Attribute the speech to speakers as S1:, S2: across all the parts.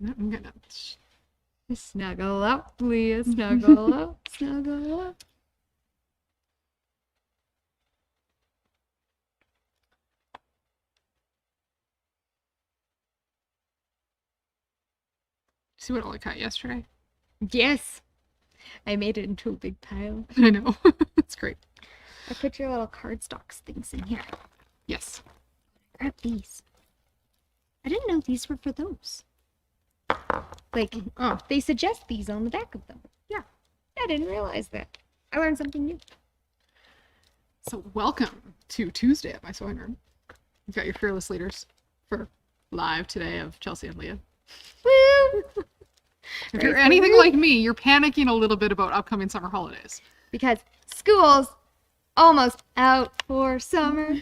S1: I'm gonna
S2: Snuggle up, Leah. Snuggle up. Snuggle up.
S1: see what all I cut yesterday.
S2: Yes. I made it into a big pile.
S1: I know. It's great.
S2: I put your little cardstock things in here.
S1: Yes.
S2: Grab these. I didn't know these were for those. Like,
S1: Oh,
S2: they suggest these on the back of them.
S1: yeah.
S2: I didn't realize that. I learned something new.
S1: So welcome to Tuesday at my sewing room. You've got your fearless leaders for live today of Chelsea and Leah.
S2: Woo!
S1: If you're anything like me, you're panicking a little bit about upcoming summer holidays.
S2: Because school's almost out for summer.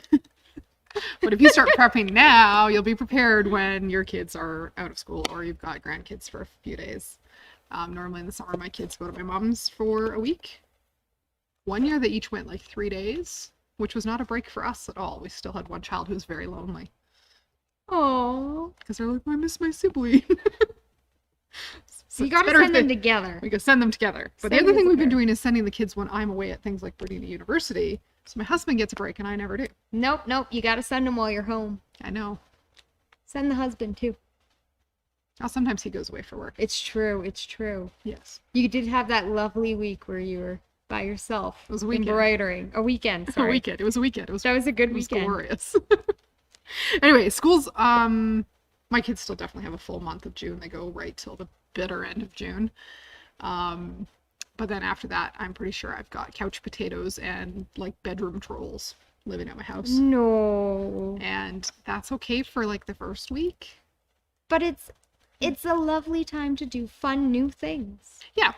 S1: But if you start prepping now, you'll be prepared when your kids are out of school or you've got grandkids for a few days. Normally in the summer, my kids go to my mom's for a week. One year they each went like 3 days, which was not a break for us at all. We still had one child who was very lonely.
S2: Oh,
S1: Because they're like, I miss my sibling. So
S2: you gotta send them together.
S1: We could send them together. But the other thing we've been doing is sending the kids when I'm away at things like Brittany University. So my husband gets a break and I never do.
S2: Nope. You gotta send them while you're home.
S1: I know.
S2: Send the husband too.
S1: Now, sometimes he goes away for work.
S2: It's true.
S1: Yes.
S2: You did have that lovely week where you were by yourself.
S1: It was a weekend.
S2: Embroidering. A weekend, sorry.
S1: A weekend. It was a weekend.
S2: That was a good
S1: It was
S2: weekend.
S1: glorious. Anyway, schools, my kids still definitely have a full month of June. They go right till the bitter end of June. But then after that, I'm pretty sure I've got couch potatoes and like bedroom trolls living at my house.
S2: No.
S1: And that's okay for like the first week.
S2: But it's a lovely time to do fun new things.
S1: Yeah.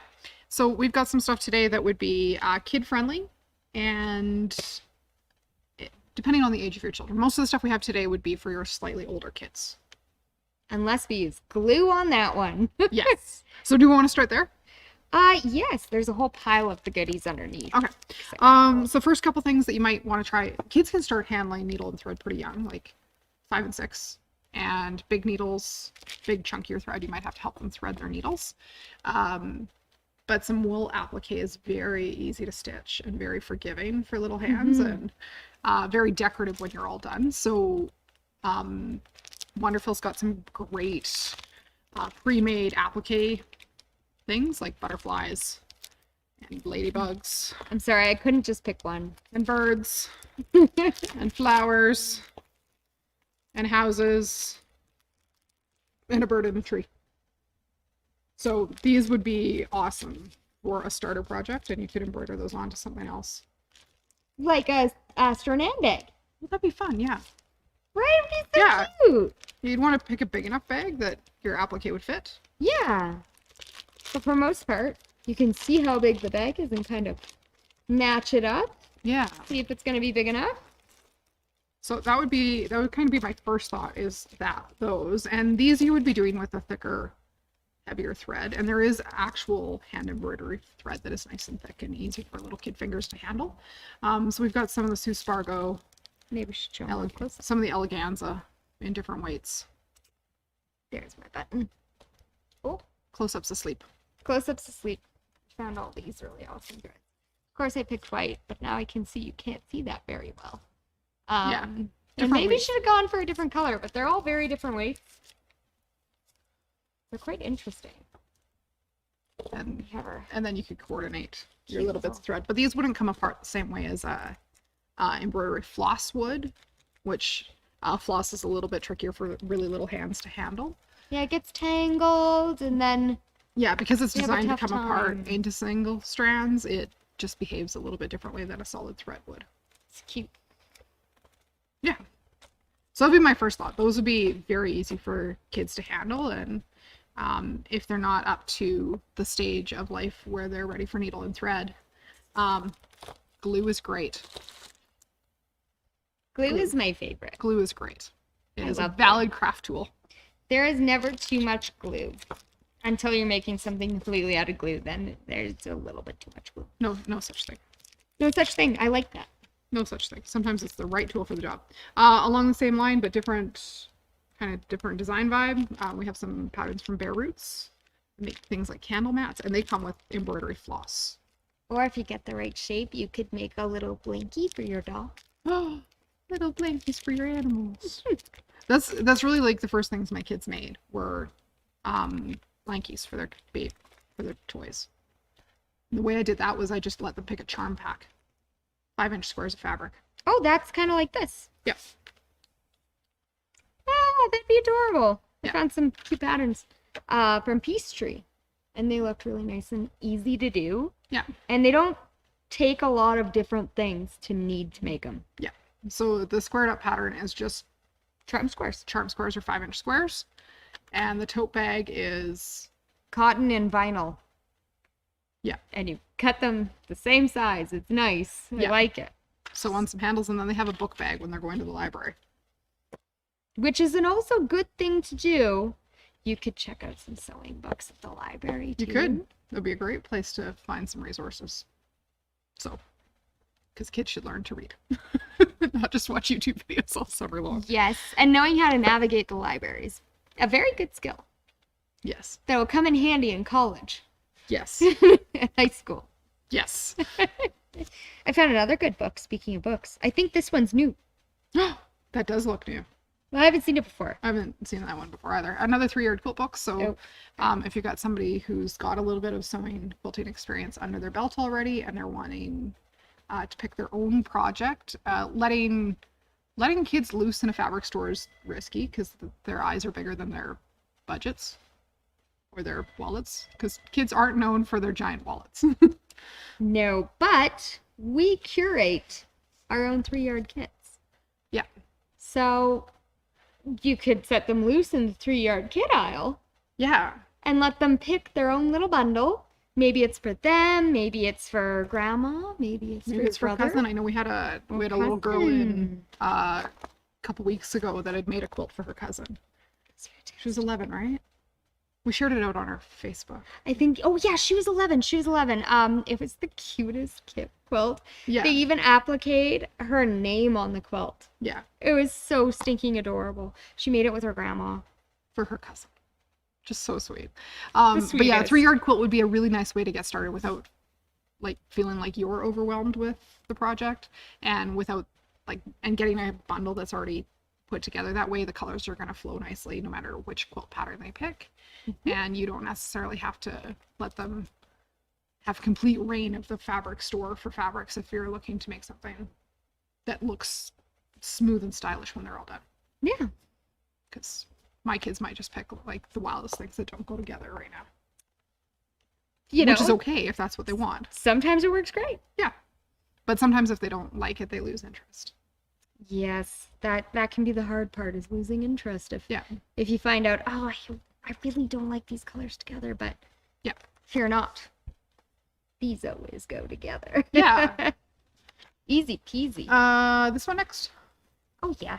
S1: So we've got some stuff today that would be kid friendly and depending on the age of your children. Most of the stuff we have today would be for your slightly older kids.
S2: Unless we use glue on that one.
S1: Yes. So do we want to start there?
S2: Yes, there's a whole pile of the goodies underneath.
S1: Okay. So first couple things that you might want to try. Kids can start handling needle and thread pretty young, like 5 and 6. And big needles, big chunkier thread, you might have to help them thread their needles. But some wool applique is very easy to stitch and very forgiving for little hands and very decorative when you're all done. So Wonderfil's got some great pre-made applique things like butterflies and ladybugs.
S2: I'm sorry, I couldn't just pick one.
S1: And birds and flowers and houses and a bird in a tree. So these would be awesome for a starter project, and you could embroider those onto something else.
S2: Like a Aster and egg.
S1: Well, that'd be fun, yeah.
S2: Right? It'd be so
S1: Yeah.
S2: cute.
S1: You'd want to pick a big enough bag that your applique would fit.
S2: Yeah. But for most part, you can see how big the bag is and kind of match it up.
S1: Yeah.
S2: See if it's going to be big enough.
S1: So that would kind of be my first thought is those. And these you would be doing with a thicker, heavier thread. And there is actual hand embroidery thread that is nice and thick and easy for little kid fingers to handle. So we've got some of the Sue Spargo,
S2: Maybe we should show them close.
S1: some of the Eleganza in different weights.
S2: There's my button. Oh,
S1: Close-ups asleep.
S2: close-ups asleep. Found all these really awesome threads. Of course, I picked white, but now I can see you can't see that very well.
S1: Yeah.
S2: And
S1: Different
S2: maybe
S1: weights.
S2: should have gone for a different color, but they're all very different weights. They're quite interesting.
S1: And
S2: We have our
S1: then you could coordinate your little bits of thread. But these wouldn't come apart the same way as embroidery floss would, which floss is a little bit trickier for really little hands to handle.
S2: Yeah, it gets tangled, and then
S1: Yeah, because it's
S2: We have a
S1: designed to
S2: tough
S1: come apart
S2: time.
S1: into single strands, it just behaves a little bit differently than a solid thread would.
S2: it's cute.
S1: Yeah. So that'd be my first thought. Those would be very easy for kids to handle, and if they're not up to the stage of life where they're ready for needle and thread, glue is great.
S2: Glue is my favorite.
S1: Glue is great. It
S2: I
S1: is a
S2: love
S1: valid craft tool.
S2: There is never too much glue. Until you're making something completely out of glue, then there's a little bit too much glue.
S1: No such thing.
S2: No such thing. I like that.
S1: No such thing. Sometimes it's the right tool for the job. Along the same line, but different kind of different design vibe. We have some patterns from Bare Roots. Make things like candle mats, and they come with embroidery floss.
S2: Or if you get the right shape, you could make a little blankie for your dog.
S1: Oh, little blankies for your animals. That's really like the first things my kids made were blankies for their toys. The way I did that was I just let them pick a charm pack, 5-inch squares of fabric.
S2: Oh, that's kind of like this.
S1: Yep.
S2: Ah, that'd be adorable.
S1: Yeah.
S2: I found some cute patterns from Peachtree, and they looked really nice and easy to do.
S1: Yeah.
S2: And they don't take a lot of different things to need to make them.
S1: Yeah. So the squared up pattern is just
S2: Charm squares.
S1: charm squares or 5-inch squares, and the tote bag is
S2: Cotton and vinyl.
S1: Yeah.
S2: And you cut them the same size. It's nice. I
S1: Yeah.
S2: like it.
S1: so on some handles, and then they have a book bag when they're going to the library.
S2: Which is an also good thing to do. You could check out some sewing books at the library too.
S1: You could. It'd be a great place to find some resources. So, because kids should learn to read, not just watch YouTube videos all summer long.
S2: Yes, and knowing how to navigate the library is a very good skill
S1: Yes.
S2: that will come in handy in college
S1: Yes.
S2: and high school.
S1: Yes.
S2: I found another good book. Speaking of books, I think this one's new.
S1: That does look new.
S2: Well, I haven't seen it before.
S1: I haven't seen that one before either. Another 3-yard quilt book. So if you've got somebody who's got a little bit of sewing quilting experience under their belt already, and they're wanting to pick their own project, letting kids loose in a fabric store is risky because their eyes are bigger than their budgets or their wallets, because kids aren't known for their giant wallets.
S2: No, but we curate our own 3-yard kits.
S1: Yeah.
S2: So you could set them loose in the 3-yard kit aisle
S1: Yeah.
S2: and let them pick their own little bundle. Maybe it's for them, maybe it's for grandma, maybe it's
S1: Maybe
S2: for
S1: it's for
S2: brother.
S1: cousin. I know we had a little girl in a couple weeks ago that had made a quilt for her cousin. She was 11, right? We shared it out on our Facebook.
S2: I think, oh yeah, she was 11. She was 11. It was the cutest kit quilt.
S1: Yeah.
S2: They even appliqued her name on the quilt.
S1: Yeah.
S2: It was so stinking adorable. She made it with her grandma.
S1: For her cousin. Just so sweet.
S2: The
S1: But yeah,
S2: sweetest.
S1: 3-yard quilt would be a really nice way to get started without like feeling like you're overwhelmed with the project, and without like, and getting a bundle that's already put together. That way the colors are going to flow nicely no matter which quilt pattern they pick. And you don't necessarily have to let them have complete reign of the fabric store for fabrics if you're looking to make something that looks smooth and stylish when they're all done.
S2: Yeah.
S1: Because my kids might just pick like the wildest things that don't go together right now.
S2: You know,
S1: Which is okay if that's what they want.
S2: sometimes it works great.
S1: Yeah. But sometimes if they don't like it, they lose interest.
S2: Yes, that can be the hard part, is losing interest.
S1: Yeah.
S2: If you find out, oh, I really don't like these colors together, but
S1: Yeah.
S2: fear not. These always go together.
S1: Yeah.
S2: Easy peasy.
S1: This one next.
S2: Oh yeah.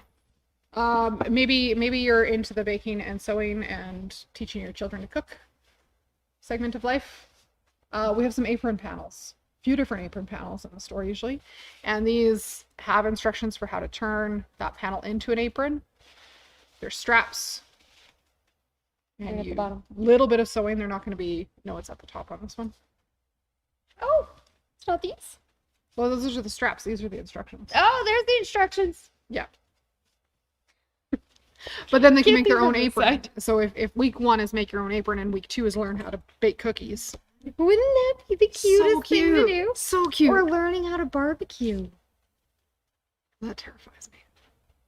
S1: Maybe you're into the baking and sewing and teaching your children to cook segment of life. We have some apron panels, a few different apron panels in the store usually, and these have instructions for how to turn that panel into an apron. There's straps,
S2: Right
S1: and
S2: at the bottom.
S1: little bit of sewing. They're not going to be, no, it's at the top on this one.
S2: Oh, it's not these.
S1: Well, those are the straps. These are the instructions.
S2: Oh, there's the instructions.
S1: Yeah. But then they can
S2: Get
S1: make their
S2: these
S1: own
S2: on the
S1: apron.
S2: side.
S1: So if week 1 is make your own apron and week 2 is learn how to bake cookies.
S2: Wouldn't that be the cutest thing to do?
S1: So cute.
S2: Or learning how to barbecue.
S1: That terrifies me.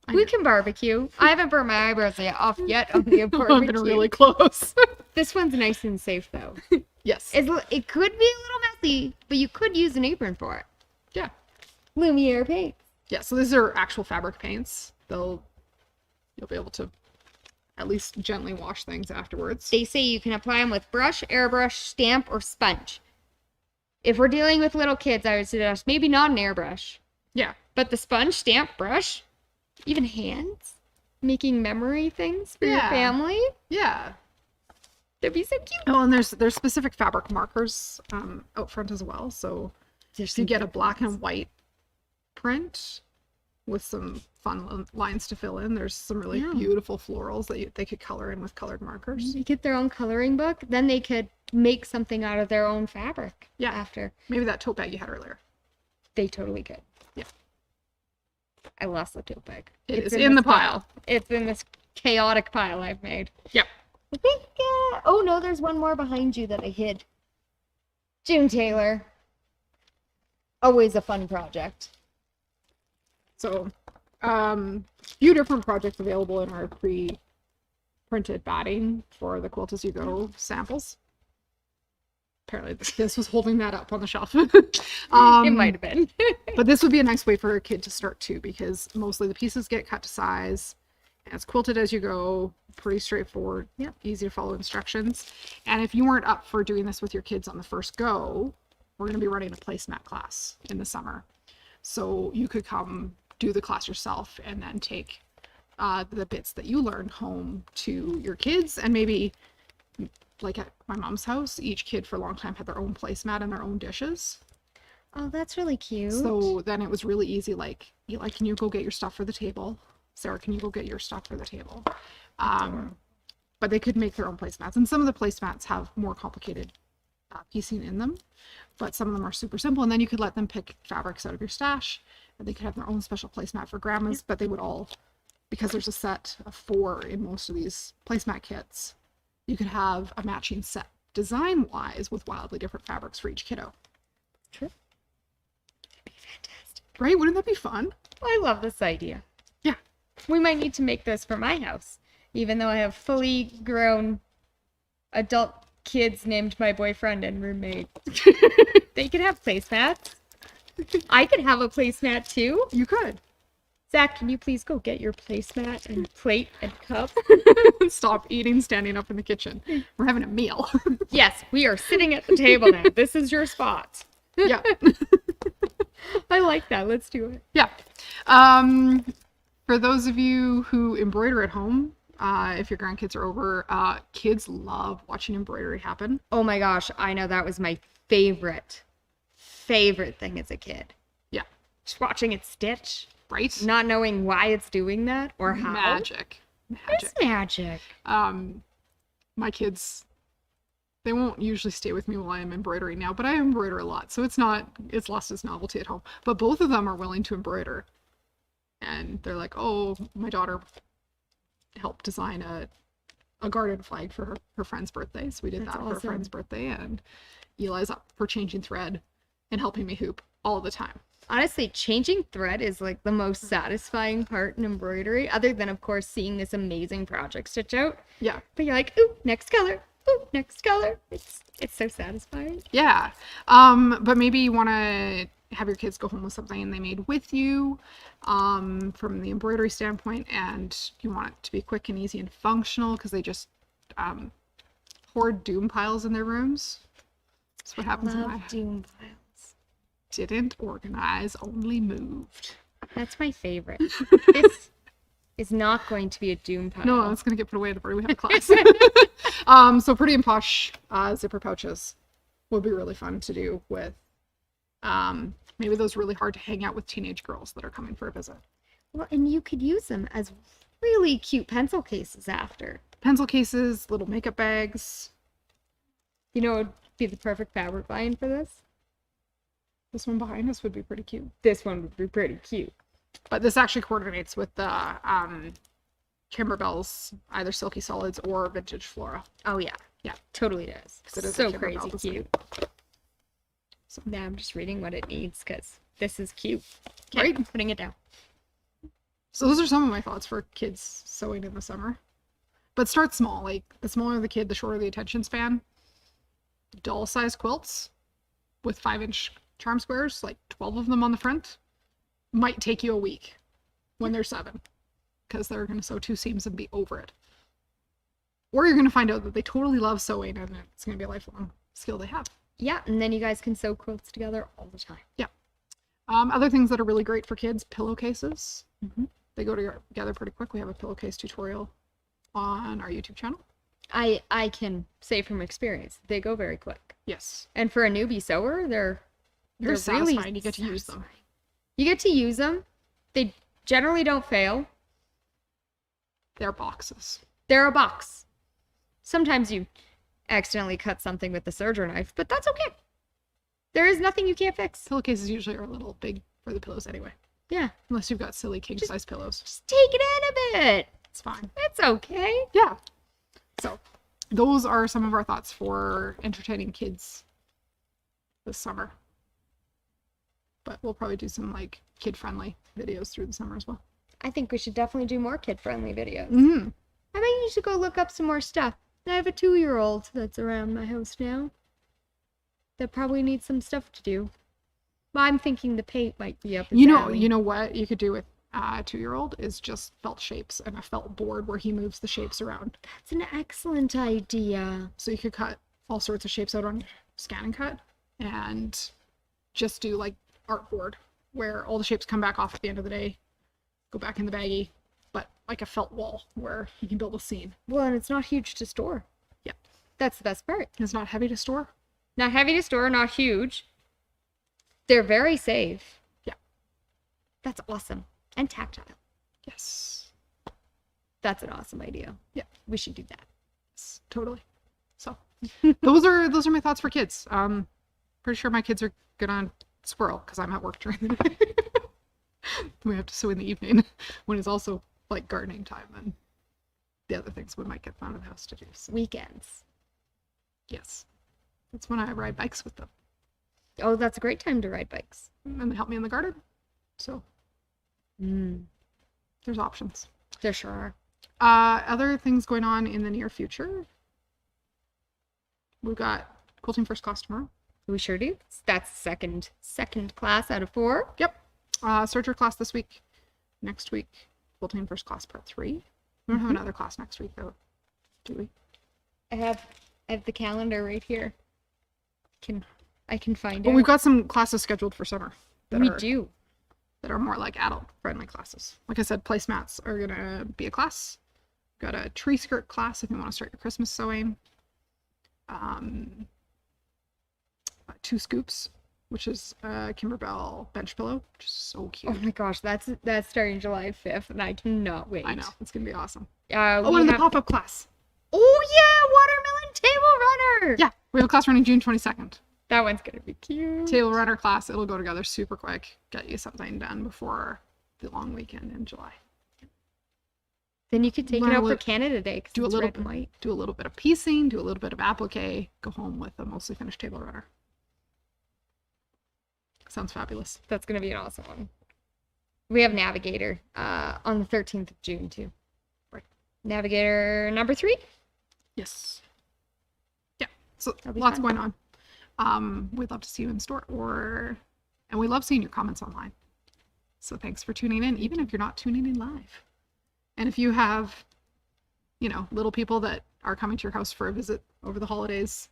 S1: I
S2: We
S1: know.
S2: can barbecue. I haven't burnt my eyebrows off yet on the
S1: I've
S2: barbecue.
S1: been really close.
S2: This one's nice and safe though.
S1: Yes.
S2: It could be a little messy, but you could use an apron for it.
S1: Yeah.
S2: Lumiere Paints.
S1: Yeah. So these are actual fabric paints. You'll be able to at least gently wash things afterwards.
S2: They say you can apply them with brush, airbrush, stamp, or sponge. If we're dealing with little kids, I would suggest maybe not an airbrush,
S1: Yeah.
S2: but the sponge, stamp, brush, even hands, making memory things for your
S1: Yeah.
S2: family.
S1: Yeah.
S2: That'd be so cute.
S1: Oh, and there's specific fabric markers out front as well. So
S2: There's
S1: if you get a black and white print, with some fun lines to fill in. There's some really
S2: Yeah.
S1: beautiful florals that they could color in with colored markers.
S2: They get their own coloring book, then they could make something out of their own fabric.
S1: Yeah.
S2: After.
S1: Maybe that tote bag you had earlier.
S2: They totally could.
S1: Yeah.
S2: I lost the tote bag.
S1: It's in the
S2: this
S1: pile.
S2: It's in this chaotic pile I've made.
S1: Yep.
S2: I think, oh no, there's one more behind you that I hid. June Tailor. Always a fun project.
S1: So, few different projects available in our pre-printed batting for the Quilt As You Go samples. Apparently this was holding that up on the shelf.
S2: It might have been.
S1: But this would be a nice way for a kid to start too, because mostly the pieces get cut to size, and it's quilted as you go, pretty straightforward,
S2: Yep.
S1: easy to follow instructions. And if you weren't up for doing this with your kids on the first go, we're going to be running a placemat class in the summer. So you could come do the class yourself and then take the bits that you learned home to your kids. And maybe, like at my mom's house, each kid for a long time had their own placemat and their own dishes.
S2: Oh, that's really cute.
S1: So then it was really easy. Like, Eli, can you go get your stuff for the table? Sarah, can you go get your stuff for the table? But they could make their own placemats. And some of the placemats have more complicated piecing in them, but some of them are super simple. And then you could let them pick fabrics out of your stash, and they could have their own special placemat for grandmas, but they would all, because there's a set of 4 in most of these placemat kits, you could have a matching set design-wise with wildly different fabrics for each kiddo.
S2: True. That'd be fantastic.
S1: Right? Wouldn't that be fun?
S2: I love this idea.
S1: Yeah.
S2: We might need to make this for my house, even though I have fully grown adult kids named my boyfriend and roommate. They could have placemats. I could have a placemat too.
S1: You could.
S2: Zach, can you please go get your placemat and plate and cup?
S1: Stop eating standing up in the kitchen. We're having a meal.
S2: Yes, we are sitting at the table now. This is your spot.
S1: Yeah.
S2: I like that. Let's do it.
S1: Yeah. For those of you who embroider at home, if your grandkids are over, kids love watching embroidery happen.
S2: Oh my gosh, I know that was my favorite thing as a kid.
S1: Yeah.
S2: Just watching it stitch,
S1: Right?
S2: not knowing why it's doing that or how.
S1: Magic.
S2: It's magic.
S1: My kids, they won't usually stay with me while I'm embroidering now, but I embroider a lot, so it's lost its novelty at home. But both of them are willing to embroider. And they're like, oh, my daughter helped design a garden flag for her friend's birthday. So we did
S2: That's
S1: that for her
S2: awesome.
S1: friend's birthday, and Eli's up for changing thread and helping me hoop all the time.
S2: Honestly, changing thread is like the most satisfying part in embroidery, other than, of course, seeing this amazing project stitch out.
S1: Yeah.
S2: But you're like, ooh, next color. Ooh, next color. It's so satisfying.
S1: Yeah. But maybe you want to have your kids go home with something they made with you, from the embroidery standpoint, and you want it to be quick and easy and functional, because they just hoard doom piles in their rooms. That's what happens when I
S2: Love doom piles.
S1: didn't organize, only moved.
S2: That's my favorite. This is not going to be a doom pile.
S1: No, it's gonna get put away at the party we have a class. So Pretty and Posh zipper pouches would be really fun to do with maybe those really hard to hang out with teenage girls that are coming for a visit.
S2: Well, and you could use them as really cute pencil cases after.
S1: Pencil cases, little makeup bags.
S2: You know, it would be the perfect fabric line for this.
S1: This one behind us would be pretty cute.
S2: This one would be pretty cute.
S1: But this actually coordinates with the Kimberbell's either Silky Solids or Vintage Flora.
S2: Oh yeah,
S1: Yeah.
S2: totally does.
S1: 'Cause it is a
S2: So
S1: Kimberbell
S2: crazy
S1: design.
S2: cute. So now I'm just reading what it needs because this is cute. Okay,
S1: Right?
S2: I'm putting it down.
S1: So those are some of my thoughts for kids sewing in the summer. But start small. Like, the smaller the kid, the shorter the attention span. Doll size quilts with 5-inch charm squares, like 12 of them on the front, might take you a week when they're 7, because they're going to sew 2 seams and be over it. Or you're going to find out that they totally love sewing, and it's going to be a lifelong skill they have.
S2: Yeah, and then you guys can sew quilts together all the time.
S1: Yeah. Other things that are really great for kids, pillowcases.
S2: Mhm.
S1: They go together pretty quick. We have a pillowcase tutorial on our YouTube channel.
S2: I can say from experience, they go very quick.
S1: Yes.
S2: And for a newbie sewer, they're
S1: Very
S2: really
S1: satisfying. You get to use them.
S2: satisfying. You get to use them. They generally don't fail.
S1: They're boxes.
S2: They're a box. Sometimes you accidentally cut something with the serger knife, but that's okay. There is nothing you can't fix.
S1: Pillowcases usually are a little big for the pillows anyway.
S2: Yeah.
S1: Unless you've got silly king-size pillows.
S2: Just take it in a bit.
S1: It's fine.
S2: It's okay.
S1: Yeah. So, those are some of our thoughts for entertaining kids this summer. But we'll probably do some, like, kid-friendly videos through the summer as well.
S2: I think we should definitely do more kid-friendly videos.
S1: Mm-hmm.
S2: I bet you should go look up some more stuff. I have a 2-year-old that's around my house now that probably needs some stuff to do. Well, I'm thinking the paint might be up his alley.
S1: You know what you could do with a 2-year-old is just felt shapes and a felt board where he moves the shapes around.
S2: That's an excellent idea.
S1: So you could cut all sorts of shapes out on Scan and Cut and just do like artboard where all the shapes come back off at the end of the day, go back in the baggie, but like a felt wall where you can build a scene.
S2: Well, and it's not huge to store.
S1: Yep.
S2: That's the best part.
S1: It's not heavy to store.
S2: Not heavy to store, not huge. They're very safe.
S1: Yeah.
S2: That's awesome. And tactile.
S1: Yes.
S2: That's an awesome idea.
S1: Yeah.
S2: We should do that.
S1: Yes, totally. So those are my thoughts for kids. Pretty sure my kids are gonna squirrel because I'm at work during the day. We have to sew in the evening when it's also like gardening time and the other things we might get out of the house to do. So,
S2: Weekends.
S1: yes. That's when I ride bikes with them.
S2: Oh, that's a great time to ride bikes.
S1: And they help me in the garden. So there's options.
S2: There sure are.
S1: Other things going on in the near future. We've got quilting first class tomorrow.
S2: We sure do. That's second class out of 4.
S1: Yep. Serger class this week. Next week, quilting first class part 3. We don't have another class next week though, do we?
S2: I have the calendar right here. I can find
S1: But
S2: it.
S1: we've got some classes scheduled for summer.
S2: We do.
S1: That are more like adult friendly classes. Like I said, placemats are gonna be a class. Got a tree skirt class if you want to start your Christmas sewing. 2 scoops, which is a Kimberbell bench pillow, which is so cute.
S2: Oh my gosh, that's starting July 5th, and I cannot wait.
S1: I know, it's gonna be awesome.
S2: Oh,
S1: and the pop-up class.
S2: Oh yeah, watermelon table runner.
S1: Yeah, we have a class running June 22nd.
S2: That one's gonna be cute.
S1: Tailor runner class. It'll go together super quick. Get you something done before the long weekend in July.
S2: Then you could take it out for Canada Day because it's red and white.
S1: Do a little bit of piecing, do a little bit of applique, go home with a mostly finished table runner. Sounds fabulous.
S2: That's gonna be an awesome one. We have Navigator on the 13th of June too.
S1: Right.
S2: Navigator number 3.
S1: Yes. Yeah. So
S2: That'll be
S1: lots
S2: fun.
S1: going on. We'd love to see you in store and we love seeing your comments online. So thanks for tuning in, even if you're not tuning in live. And if you have, little people that are coming to your house for a visit over the holidays,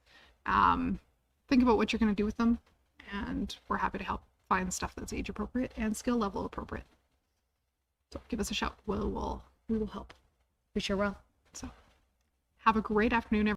S1: think about what you're going to do with them. And we're happy to help find stuff that's age appropriate and skill level appropriate. So give us a shout. We will help.
S2: We sure will.
S1: So have a great afternoon, everyone.